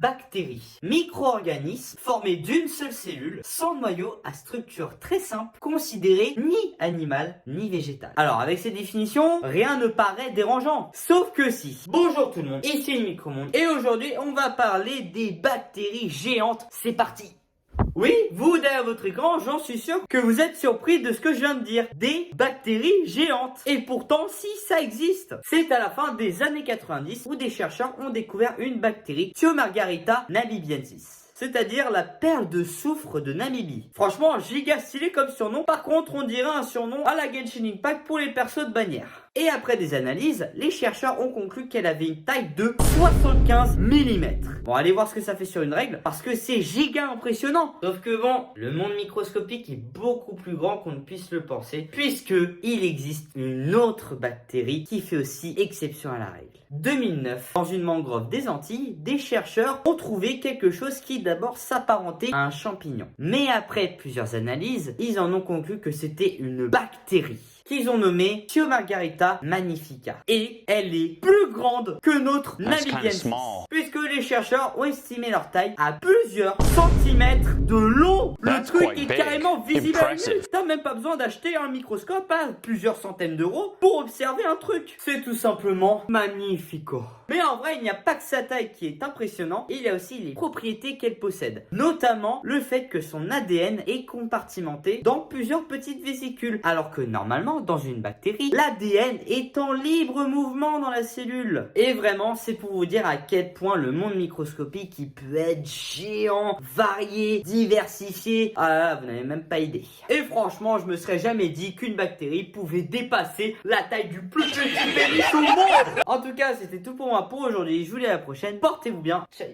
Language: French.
Bactéries, micro-organismes formés d'une seule cellule, sans noyau, à structure très simple, considérée ni animale ni végétale. Alors avec ces définitions, rien ne paraît dérangeant, sauf que si. Bonjour tout le monde, ici le Micromonde, et aujourd'hui on va parler des bactéries géantes. C'est parti! Oui, vous derrière votre écran, j'en suis sûr que vous êtes surpris de ce que je viens de dire. Des bactéries géantes. Et pourtant, si ça existe. C'est à la fin des années 90 où des chercheurs ont découvert une bactérie, Thiomargarita namibiensis. C'est-à-dire la perle de soufre de Namibie. Franchement, giga stylé comme surnom. Par contre, on dirait un surnom à la Genshin Impact pour les persos de bannière. Et après des analyses, les chercheurs ont conclu qu'elle avait une taille de 75 mm. Bon, allez voir ce que ça fait sur une règle, parce que c'est giga impressionnant. Sauf que bon, le monde microscopique est beaucoup plus grand qu'on ne puisse le penser, puisque il existe une autre bactérie qui fait aussi exception à la règle. 2009, dans une mangrove des Antilles, des chercheurs ont trouvé quelque chose qui d'abord s'apparentait à un champignon. Mais après plusieurs analyses, ils en ont conclu que c'était une bactérie qu'ils ont nommée Thiomargarita magnifica. Et elle est plus grande que notre Namibiensis, puisque les chercheurs ont estimé leur taille à plusieurs centimètres de long. Le truc est carrément visible à l'œil. T'as même pas besoin d'acheter un microscope à plusieurs centaines d'euros pour observer un truc. C'est tout simplement magnifico. Mais en vrai, il n'y a pas que sa taille qui est impressionnant, il y a aussi les propriétés qu'elle possède. Notamment le fait que son ADN est compartimenté dans plusieurs petites vésicules. Alors que normalement, dans une bactérie, l'ADN est en libre mouvement dans la cellule. Et vraiment, c'est pour vous dire à quel point le monde microscopique il peut être géant, varié, diversifié. Ah là, vous n'avez même pas idée. Et franchement, je me serais jamais dit qu'une bactérie pouvait dépasser la taille du plus petit pénis au monde. En tout cas, c'était tout pour moi pour aujourd'hui. Je vous dis à la prochaine. Portez-vous bien. Ciao.